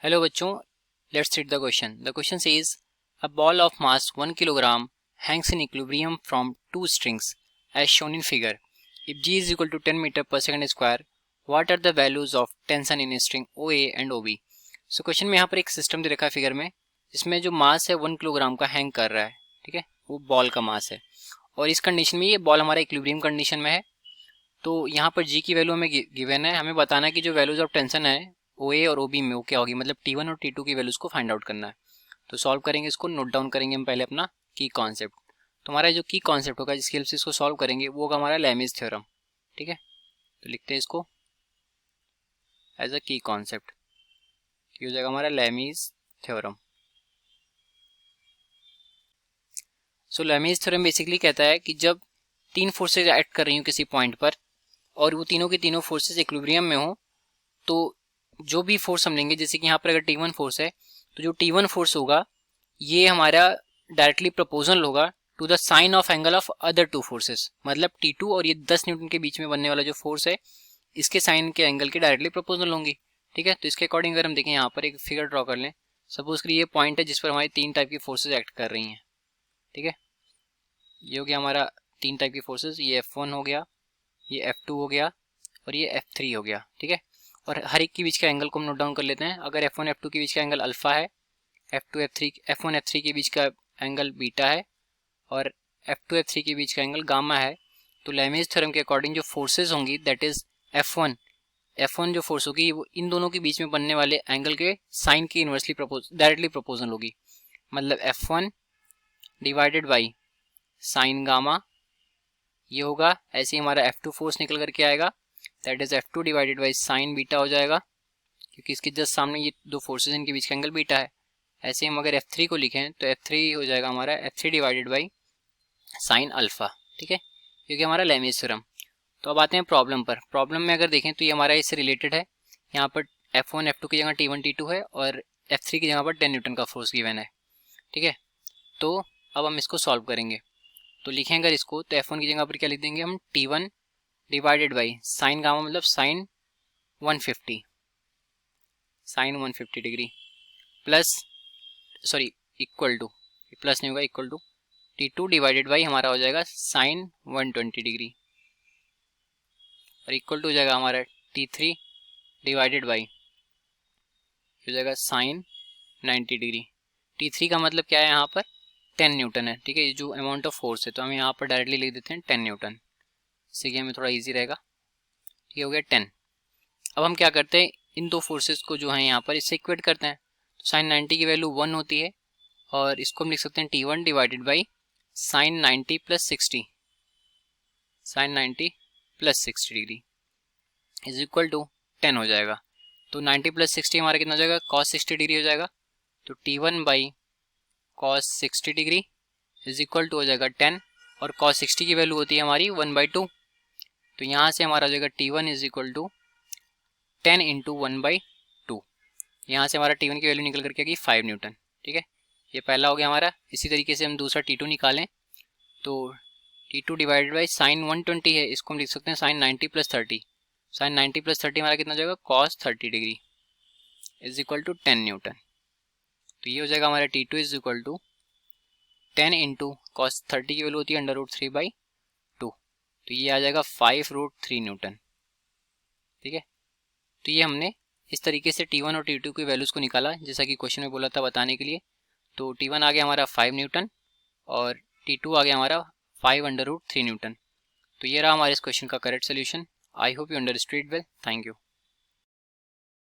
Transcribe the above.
Hello बच्चों, let's read the question. The question says a ball of mass 1 kilogram hangs in equilibrium from two strings as shown in figure. If g is equal to 10 meter per second square, what are the values of tension in string OA and OB? So question में यहाँ पर एक system दे रखा है figure में, जिसमें जो मास है 1 किलोग्राम का हैंग कर रहा है. ठीक है, वो बॉल का मास है और इस कंडीशन में ये बॉल हमारा इक्विलिब्रियम कंडीशन में है. तो यहाँ पर जी की वैल्यू हमें गिवन है. हमें बताना है कि जो वैल्यूज ऑफ टेंशन है ओ ए और ओ बी में वो क्या होगी, मतलब T1 और T2 की वैल्यूज को फाइंड आउट करना है. तो सॉल्व करेंगे, इसको नोट डाउन करेंगे हम पहले अपना की कॉन्सेप्ट. तो हमारा जो की कॉन्सेप्ट होगा जिसकी हेल्प से इसको सॉल्व करेंगे वो होगा हमारा लैमीज थ्योरम. ठीक है, तो लिखते हैं इसको एज अ की कॉन्सेप्ट. हो जाएगा हमारा लैमीज थ्योरम. सो लैमीज थ्योरम बेसिकली कहता है कि जब तीन फोर्सेज एक्ट कर रही हूँ किसी पॉइंट पर और वो तीनों की तीनों फोर्सेज इक्विलिब्रियम में हो, तो जो भी फोर्स हम लेंगे, जैसे कि यहाँ पर अगर T1 फोर्स है तो जो T1 फोर्स होगा ये हमारा डायरेक्टली प्रोपोर्शनल होगा to the sine of angle of other two forces. मतलब T2 और ये 10 न्यूटन के बीच में बनने वाला जो फोर्स है इसके साइन के एंगल के डायरेक्टली प्रोपोर्शनल होंगी. ठीक है, तो इसके अकॉर्डिंग अगर हम देखें यहाँ पर एक फिगर ड्रॉ कर लें. सपोज करिए ये पॉइंट है जिस पर हमारी तीन टाइप की फोर्सेज एक्ट कर रही हैं. ठीक है, ये हो गया हमारा तीन टाइप की फोर्सेज. ये F1 हो गया, ये F2 हो गया और ये F3 हो गया. ठीक है, और हर एक के बीच का एंगल को हम नोट डाउन कर लेते हैं. अगर F1 F2 के बीच का एंगल अल्फा है, F1 F3 के बीच का एंगल बीटा है और F2 F3 के बीच का एंगल गामा है, तो लैमीज थ्योरम के अकॉर्डिंग जो फोर्सेज होंगी दैट इज F1 जो फोर्स होगी वो इन दोनों के बीच में बनने वाले एंगल के साइन के इनवर्सली डायरेक्टली प्रोपोर्शनल होगी. मतलब F1 divided by sine gamma ये होगा. ऐसे ही हमारा F2 फोर्स निकल करके आएगा, that is F2 divided by sign beta हो जाएगा, क्योंकि इसके जस्ट सामने ये दो फोर्सेज इनके बीच का एंगल बीटा है. ऐसे हम अगर F3 को लिखें तो F3 हो जाएगा हमारा F3 divided by sine alpha. ठीक है, क्योंकि हमारा लैमीज थ्योरम. तो अब आते हैं प्रॉब्लम पर. प्रॉब्लम में अगर देखें तो ये हमारा इससे रिलेटेड है. यहाँ पर F1 F2 की जगह T1 T2 है और F3 की जगह पर 10 न्यूटन का फोर्स गिवन है. ठीक है, तो अब हम इसको सॉल्व करेंगे. तो लिखें अगर इसको तो F1 की जगह पर क्या लिख देंगे हम, T1 divided by sine gamma मतलब sine 150 degree plus sorry equal to, plus नहीं होगा, equal to T2 divided by हमारा हो जाएगा साइन 120 डिग्री और इक्वल टू हो जाएगा हमारा T3 डिवाइडेड बाई हो जाएगा साइन 90 डिग्री. T3 का मतलब क्या है यहाँ पर 10 न्यूटन है. ठीक है, ये जो अमाउंट ऑफ फोर्स है तो हम यहाँ पर डायरेक्टली लिख देते हैं 10 न्यूटन, इससे कि हमें थोड़ा इजी रहेगा. ठीक हो गया 10. अब हम क्या करते हैं, इन दो फोर्सेस को जो है यहाँ पर इससे इक्वेट करते हैं. तो साइन 90 की वैल्यू 1 होती है और इसको हम लिख सकते हैं T1 divided by sine 90 plus 60, sine 90 plus 60 degree is equal to 10 हो जाएगा. तो 90 प्लस 60 हमारा कितना हो जाएगा, कॉस 60 डिग्री हो जाएगा. तो T1 by cos 60 degree is equal to हो जाएगा 10 और कॉस 60 की वैल्यू होती है हमारी 1/2. तो यहाँ से हमारा हो जाएगा T1 is equal to 10 into 1/2. यहाँ से हमारा T1 की वैल्यू निकल करके आएगी 5 न्यूटन. ठीक है, ये पहला हो गया हमारा. इसी तरीके से हम दूसरा T2 निकालें तो T2 डिवाइडेड बाई साइन 120 है, इसको हम लिख सकते हैं साइन 90 प्लस 30. साइन 90 प्लस 30 हमारा कितना हो जाएगा, cos 30 degree is equal to 10 newton. तो ये हो जाएगा हमारा T2 इज इक्वल टू 10 इंटू कॉस 30 की वैल्यू होती है √3/2, तो ये आ जाएगा 5√3 न्यूटन. ठीक है, तो ये हमने इस तरीके से T1 और T2 की वैल्यूज़ को निकाला जैसा कि क्वेश्चन में बोला था बताने के लिए. तो T1 आ गया हमारा 5 न्यूटन और T2 आ गया हमारा 5√3 न्यूटन. तो ये रहा हमारे इस क्वेश्चन का correct solution. I hope you understood well. Thank you.